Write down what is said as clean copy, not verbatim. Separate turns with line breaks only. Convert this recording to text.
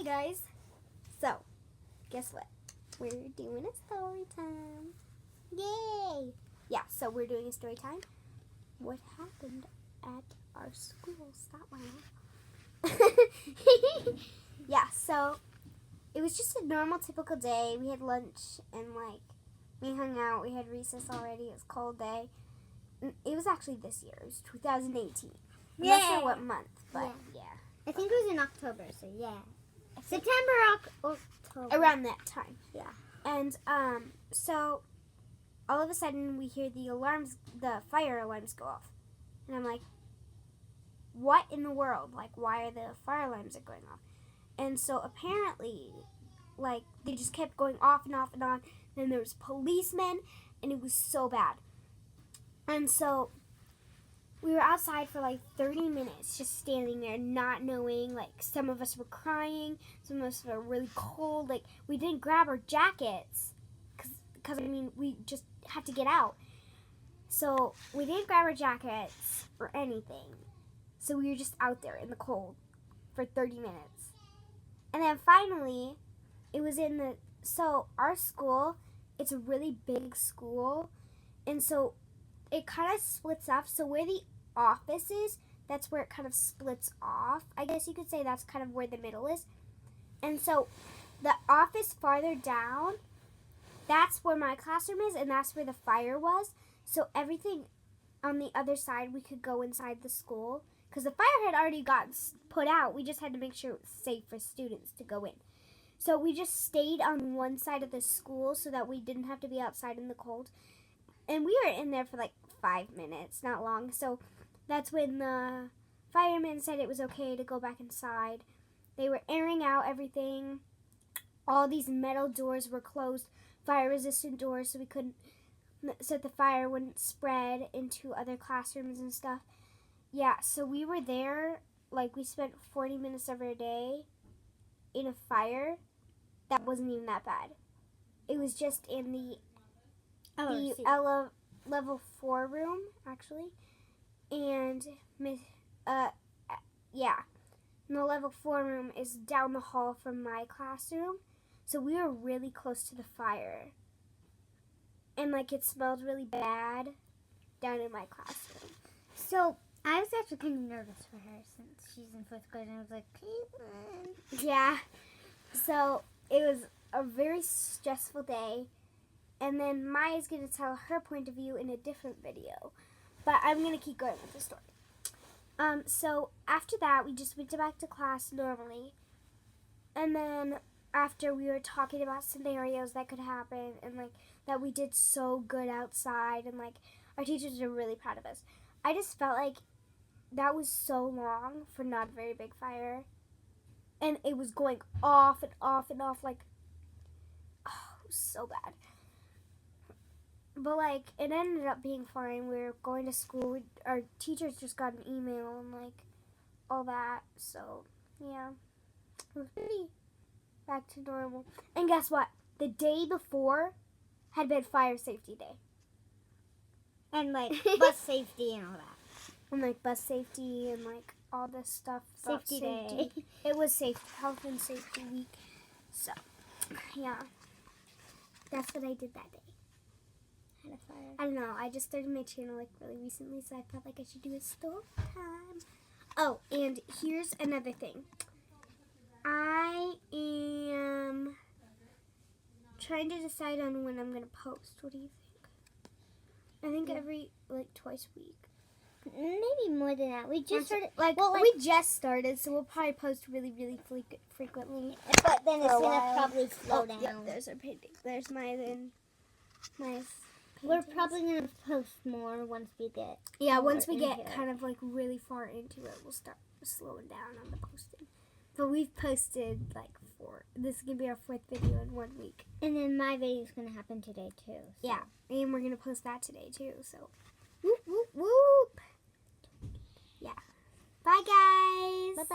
Hey guys, so guess what? We're doing a story time. Yay! Yeah, so we're doing a story time. What happened at our school? Stop my Yeah, so it was just a normal, typical day. We had lunch and we hung out. We had recess already. It was a cold day. It was actually this year. It was 2018. I'm not sure what month, but yeah.
I think it was in October, so yeah. September, October.
Around that time.
Yeah.
And so all of a sudden we hear the fire alarms go off. And I'm like, what in the world? Like, why are the fire alarms going off? And so apparently, they just kept going off and off and on. Then there was policemen, and it was so bad. And so we were outside for 30 minutes just standing there not knowing. Some of us were crying. Some of us were really cold. We didn't grab our jackets because we just had to get out. So we didn't grab our jackets or anything. So we were just out there in the cold for 30 minutes. And then finally, it was so our school, it's a really big school. And so it kind of splits off. So where the office is, that's where it kind of splits off. I guess you could say that's kind of where the middle is. And so the office farther down, that's where my classroom is, and that's where the fire was. So everything on the other side, we could go inside the school because the fire had already gotten put out. We just had to make sure it was safe for students to go in. So we just stayed on one side of the school so that we didn't have to be outside in the cold. And we were in there for 5 minutes, not long. So that's when the firemen said it was okay to go back inside. They were airing out everything. All these metal doors were closed, fire-resistant doors, so the fire wouldn't spread into other classrooms and stuff. Yeah, so we were there, we spent 40 minutes of our day in a fire. That wasn't even that bad. It was just in the level 4 room, actually. And, and the level 4 room is down the hall from my classroom. So we were really close to the fire. And, it smelled really bad down in my classroom.
So, I was actually kind of nervous for her since she's in 4th grade. And I was like, Caitlin.
Yeah. So, it was a very stressful day. And then Maya's going to tell her point of view in a different video. But I'm going to keep going with the story. So after that, we just went back to class normally. And then after we were talking about scenarios that could happen and that we did so good outside and our teachers are really proud of us. I just felt like that was so long for not a very big fire. And it was going off and off and off it was so bad. But it ended up being fine. We were going to school. Our teachers just got an email and all that. So yeah, it was pretty back to normal. And guess what? The day before had been fire safety day.
And bus safety and all that.
And bus safety and all this stuff.
Safety day.
It was health and safety week. So yeah, that's what I did that day. I don't know. I just started my channel really recently, so I felt like I should do a story time. Oh, and here's another thing. I am trying to decide on when I'm gonna post. What do you think? I think every twice a week.
Maybe more than that. We just started.
We just started, so we'll probably post really, really frequently.
But then it's gonna probably slow down.
Yep, there's our painting. There's nice.
We're probably going to post more once we get
once we get kind of really far into it, we'll start slowing down on the posting. But we've posted 4. This is going to be our 4th video in 1 week.
And then my video is going to happen today too. So.
Yeah, and we're going to post that today too. So, whoop, whoop, whoop. Yeah. Bye guys.
Bye-bye.